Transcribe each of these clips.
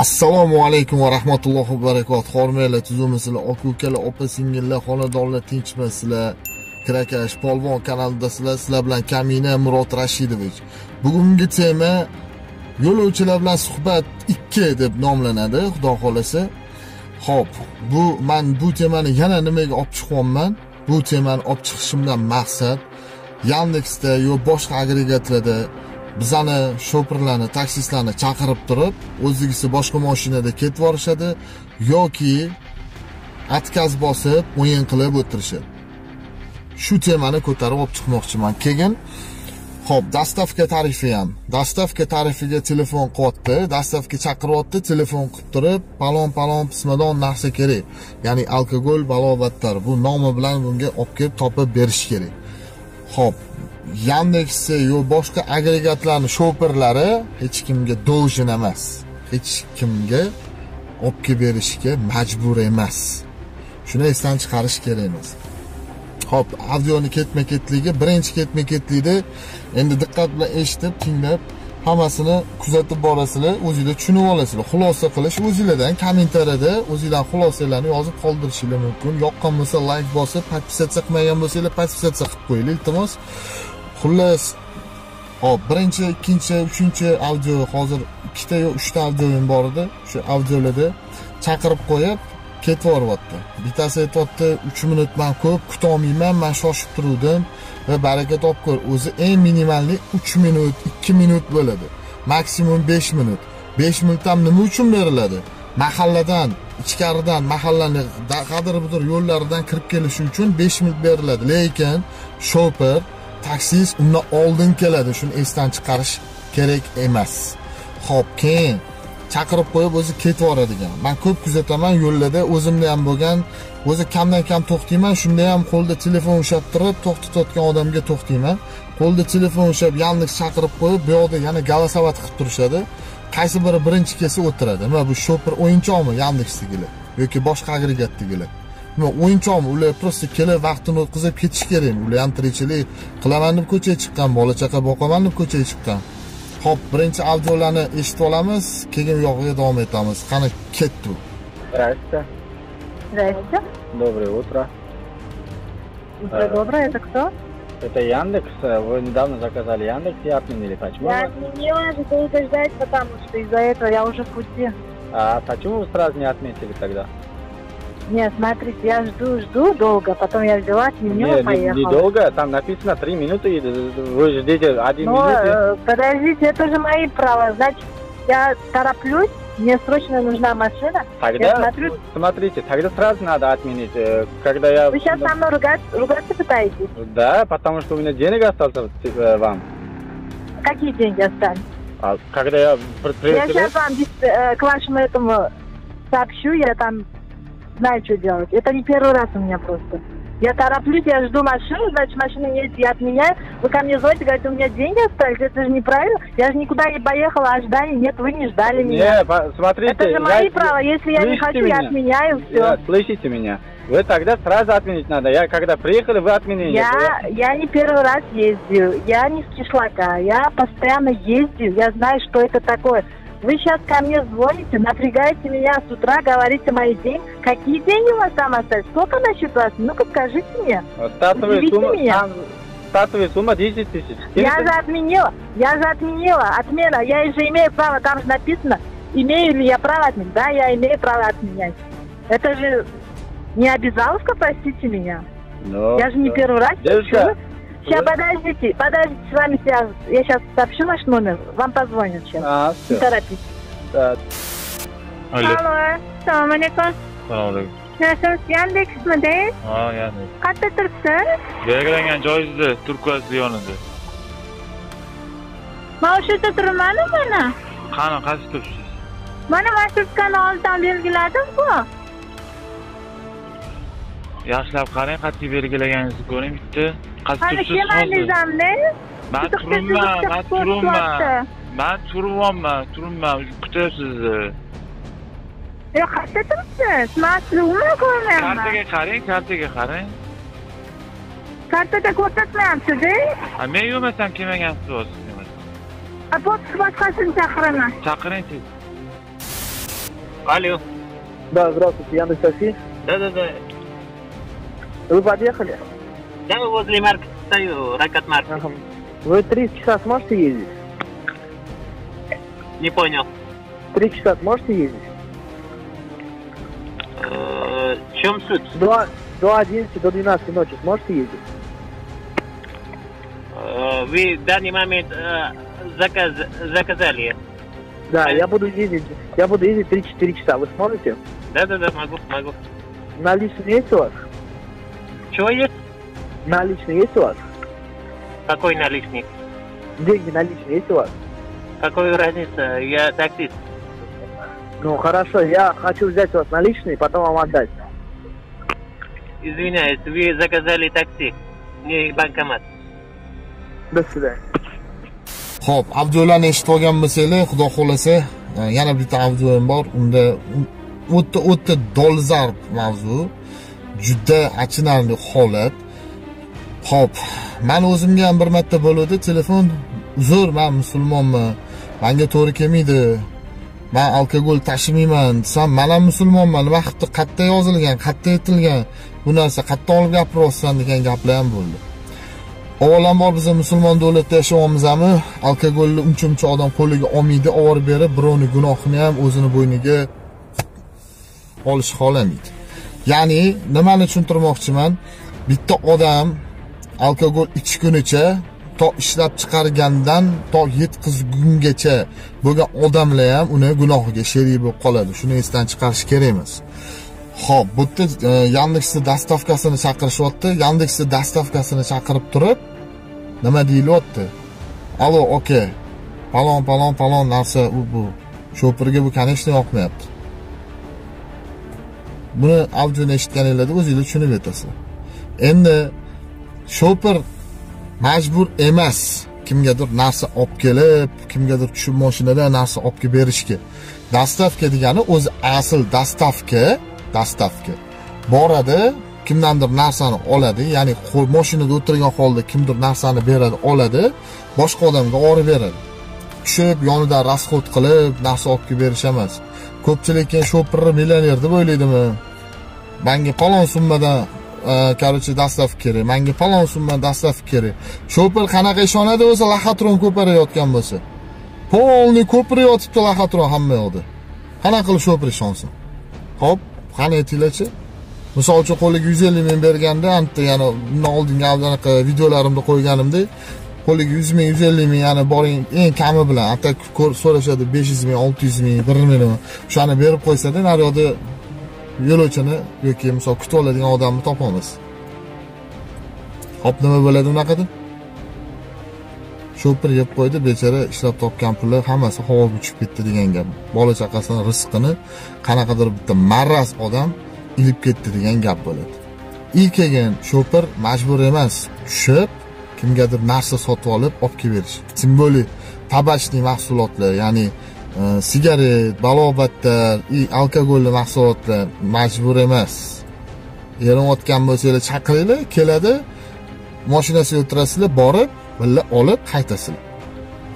Assalomu alaykum va rahmatullohi va barakatuh. Hormaylar, tuzumisizlar, aka-ukalar, opa-singillar, xonadonlar, tinchmisizlar? Kirakash polvon kanalidasizlar. Sizlar bilan Kamina Murod Rashidovich. Bugungi tema yo'lovchilar bilan suhbat 2 deb nomlanadi, xudo xolasa. Xo'p, men bu temani yana nimaga olib chiqyapman? Bu temani olib chiqishimdan maqsad Yandexda yo boshqa agregatlarda bizani shoferlarni, taksistlarni chaqirib turib, o'zligisi boshqa mashinada ketib borishadi yoki отказ bosib, o'yin qilib o'tirishadi. Shu temani ko'tarib olib chiqmoqchiman. Keyin xo'p, dastavka tarifi ham. Dastavka tarifiga telefon qilyapti, dastavka chaqiryapti, telefon qilib turib, palon pismadon narsa kerak. Ya'ni alkogol, balobatlar. Bu nomi bilan bunga olib kelib topib berish kerak. Xo'p, Yandex'da yo boshqa agregatlarning shoferlari hech kimga должен emas. Hech kimga olib kelib berishga majbur emas. Shuni esdan chiqarish kerak emas. Xo'p, audioni ketma-ketligi, birinchi ketma-ketlikda endi diqqat bilan eshitib, tinglab, hammasini kuzatib borasizlar, o'zingizlar tushunib olasizlar. Xulosa qilish o'zingizlardan, kommentariyada o'zingizlar xulosalarni yozib qoldirishingiz mumkin. Yoqqan bo'lsa like bosib, podpisatsiya qilmagan bo'lsangiz podpisatsiya qilib qo'ying, iltimos. Xullas, hop, birinchi, ikkinchi, uchinchi audio, hozir 2 ta yo 3 ta audioim bor edi. Shu audiolarda chaqirib qo'yib ketib boryapti. Bittasi aytibdi, 3 minut men ko'p kuta olmayman, men shoshib turdim va baraka topib ko'r. O'zi eng minimalli 3 minut, 2 minut bo'ladi. Maksimum 5 minut. 5 minut ham nima uchun beriladi? Mahalladan, ichkaridan, mahallaning qadr budur yo'llaridan kirib kelish uchun 5 minut beriladi. Lekin shofer, taksist undan oldin keladi. Shuni esdan chiqarish kerak emas. Xo'p, keyin chaqirib qo'yib o'zi ketib boradigan. Men ko'p kuzataman yo'llarda, o'zimda ham bo'lgan, o'zi kamdan kam to'xtayman, shunda ham qo'lda telefon ushlab turib, to'xtatayotgan odamga to'xtayman. Qo'lda telefon ushlab Yandex chaqirib qo'yib, bu yoqda yana galosavat qilib turishadi. Qaysi biri birinchi kelsa o'tiradi. Nima bu shofer o'yinchoqmi Yandexdagilar yoki boshqa agregatdagilar? Nima o'yinchoqmi? Ular prosta kelib vaqtini o'tkazib ketish kerak. Ular ham tirikchilik qilaman deb ko'chaga chiqqan, bola chaqa boqaman deb ko'chaga chiqqan. Xo'p, birinchi audiolarni eshitib olamiz, keyin yo'g'iga davom etamiz. Qani ketdi. Здрасте. Здрасте. Доброе утро. Утро доброе. Это кто? Это Яндекс. Вы недавно заказали Яндекс и отменили. Почему? Я отменила, же долго ждать, потому что из-за этого я уже в пути. А почему вы сразу не отметили тогда? Нет, смотрите, я жду долго, потом я взяла, отменила, поехала. Не долго, там написано 3 минуты, вы ждите 1 минуту. Подождите, это же мои права, значит, я тороплюсь, мне срочно нужна машина. Тогда, я смотрю... смотрите, тогда сразу надо отменить, когда я... Вы сейчас со мной ругаться пытаетесь? Да, потому что у меня денег остался вам. Какие деньги остались? А когда я... Я сейчас вам к вашему этому сообщу, я там... знаю, что делать. Это не первый раз у меня просто. Я тороплюсь, я жду машину, значит, машина едет, я отменяю. Вы ко мне звоните, говорите, у меня деньги остались, это же неправильно. Я же никуда не поехала, а ждали, нет, вы не ждали меня. Нет, смотрите. Это же мои права, если я не хочу, я отменяю, все. Нет, слышите меня. Вы тогда сразу отменить надо. Я когда приехали, вы отменили. Я не первый раз ездил, я не с кишлака, я постоянно ездил, я знаю, что это такое. Вы сейчас ко мне звоните, напрягаете меня с утра, говорите мои деньги. Какие деньги у вас там остались? Сколько на счету вас? Ну-ка, скажите мне. Стартовая сумма 10 тысяч. Я же отменила. Отмена. Я же имею право, там же написано, имею ли я право отменить. Да, я имею право отменять. Это же не обязаловка, простите меня. Я же не первый раз. Девушка. Сейчас, подождите, с вами связываюсь. Я сейчас сообщу ваш номер, вам позвонят сейчас. Все. Не торопитесь. Да. Алло. Assalomu alaykum. Assalomu alaykum. Nasibsiz, Yandexmidi? Ha, Yandex. Qayerda turibsiz? Belgilangan joyingizda, Turkuazli yonida. Men o'sha yerda turibman-ku mana. Qani, qaysi turibsiz? Mana marshrutkani oldidan belgiladim-ku. Yaxshilab qarang, qat'iy belgilaganingizga ko'ring bitta. Qaysi Qani turibsiz? kemanizamda? Men turibman, kutyapsiz. Yo'q, qayerda turibsiz? Men sizni umuman ko'rmayapman. Kartaga qarang. Kartada ko'rsatmayapsiz-da? Men yo'masam kelmagansiz o'zingiz. Boshqasini chaqiraman. Chaqiring tez. Алло. Да, здравствуйте, Яндекс Такси. Да. Вы подъехали? Да, возле маркета стою, Ракат Маркет. Ага. Вы 30 часа сможете ездить? Не понял. 3 часа сможете ездить? В чем суть? До 11, до 12 ночи сможете ездить? Вы в данный момент заказали? Да, я буду ездить 3-4 часа. Вы сможете? Да, могу. Наличные есть у вас? Чего есть? Наличные есть у вас? Какой наличный? Деньги наличные есть у вас? Какую разницу? Я таксист. Ну хорошо, я хочу взять у вас наличные, потом вам отдать. Извиняюсь, вы заказали такси, не банкомат. До свидания. Xo'p, audiolarni eshitib olgan bo'lsanglar, xudo xolasa, yana bitta audioim bor. Unda o'ta dolzarb mavzu, juda achinarli holat. Xo'p, men o'zimga ham bir marta bo'ldi, telefon, uzr, men musulmonman, menga to'g'ri kelmaydi. Men alkogol tashimayman desam, men ham musulmonman, nima qilibdi, qayerda yozilgan, qayerda aytilgan, bu narsa qayerdan olib gapiryapsan degan gaplar ham bo'ldi. Avvalambor biz musulmon davlatda yashayapmizmi? Alkogolni uncha odam qo'liga olmaydi, olib berib, birovning gunohini ham o'zini bo'yniga olish xohlamaydi. Ya'ni, nimani tushuntirmoqchiman? Bitta odam alkogol ichgunicha to ishlab chiqargandan to yetkazgungacha bo'lgan odamlar ham uni gunohiga sherik bo'lib qoladi. Shuni esdan chiqarish kerak emas. Xo'p, bu yerda Yandexni dastavkasini chaqirishyapti. Yandexni dastavkasini chaqirib turib, nima deyilyapti? Alo, oka. Palon narsa bu. Shoferga bu kanishni yoqmayapti. Buni audioni eshitganinglarda o'zingiz tushunib yetasizlar. Endi shofer majbur emas kimgadir narsa olib kelib, kimgadir tushib mashinada narsa olib kelib berishga. Dastavka degani o'zi asl dastavka boradi, kimdandir narsani oladi, ya'ni mashinada o'tirgan holda kimdir narsani beradi, oladi, boshqa odamga olib beradi. Tushib yonidan rasxod qilib narsa olib kelib berish emas. Ko'pchilik keyin shoferni millioner deb o'ylaydimi? Menga falon summadan dastavka kerak, menga falon summa dastavka kerak. Shofer qanaqa ishonadi o'zi laxatron ko'parayotgan bo'lsa? Polni ko'parayotibdi laxatron hamma yoqda. Qanaqa qilib shofer ishonsin? Xo'p, qani aytinglarchi? Misol uchun qo'liga 150 ming berganda, anta yana bundan oldingi anaqa videolarimda qo'yganimdek, qo'liga 100 ming, 150 ming, ya'ni boring eng kami bilan anta so'rashadi 500 ming, 600 ming, 1 million. Shuni berib qo'ysada, naryoqda yo'lovchini yoki misol kutib oladigan odamni topamiz. Hop, nima bo'ladi unaqada? Shofer yeb qo'ydi, bechora ishlab topgan puli hammasi havoga uchib ketdi degan gap. Bola chaqasini rizqini qanaqadir bitta marras odam ilib ketdi degan gap bo'ladi. Keyin shofer majbur emas, tushib kimgadir narsa sotib olib kelib berish. Simbolik tabashli mahsulotlar, ya'ni sigaret, balobatlar, alkogolli mahsulotlar majbur emas. Yerinayotgan bo'lsangiz chaqiringlar, keladi, mashinasiga o'tirasizlar, borib, billa olib qaytasizlar.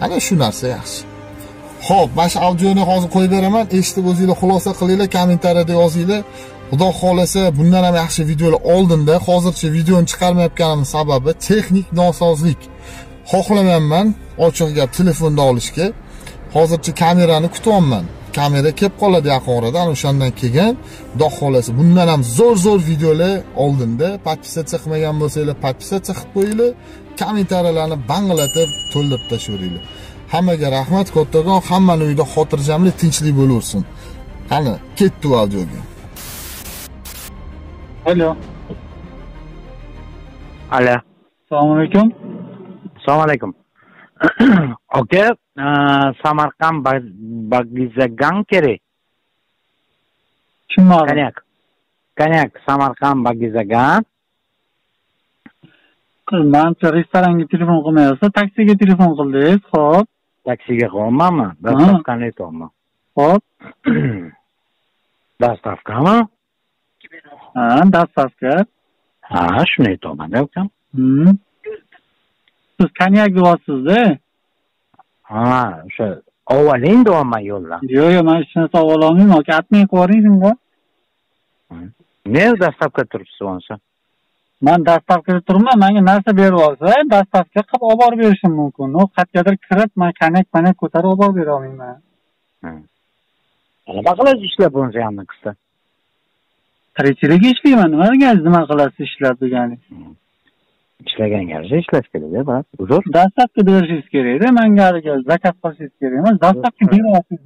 Ana shu narsa yaxshi. Xo'p, mana shu audioni hozir qo'yib beraman, eshitib o'zingizlar xulosa qilinglar, kommentariyada yozinglar. Xudo xolasa, bundan ham yaxshi videolar oldinda, hozircha videoni chiqarmayotganim sababi texnik nosozlik. Xohlamayman ochiq gap telefonda olishga. Hozircha kamerani kutyapman. Kamera kelib qoladi yaqin orada, ana o'shandan keyin xudo xolasa bundan ham zo'r videolar oldinda. Podpisatsiya qilmagan bo'lsanglar, podpisatsiya qilib qo'yinglar. Kommentariyalarni banglatib to'ldirib tashlayveringlar. Hammaga rahmat, kattakon, hammaning uyida xotirjamlik, tinchlik bo'laversin. Qani, ketdi audioga. Alo. Assalomu alaykum. Assalomu alaykum. Aka, Samarqand Bagizagan kerak. Tushunmadim. Konyak Samarqand Bagizagan. Manimcha restoranga telefon qilmayapsiz, taksiga telefon qildingiz. Xo'p. Taksiga qilmayapman, dastavkani aytyapman. Xo'p. Dastavkami? Dastavka. Shuni aytyapman-da, ukam. Siz konyak deyapsiz-da? O'sha Ovaling davomman yo'ldan. Yo'q, men hech narsa ololmayman. Yoki atmay qo'ying shunga. Ne dastavka turibsiz bo'lsa? Men dastavkada turibman, menga narsa berib olsa, dastavka qilib olib borib berishim mumkin. No, qayergadir kirib, men kanak ko'tarib olib bera olmayman. Nima qilasiz ishlab bo'lsa ham qilsa? Tirikchilik ishlayman. Nima qilasiz ishlab degani? Ishlaganga yarasha ishlash kerak-da, bas. Uzr. Dastavka berishingiz kerak-da, menga zakaz qilishingiz kerak emas. Dastavka beryapsiz.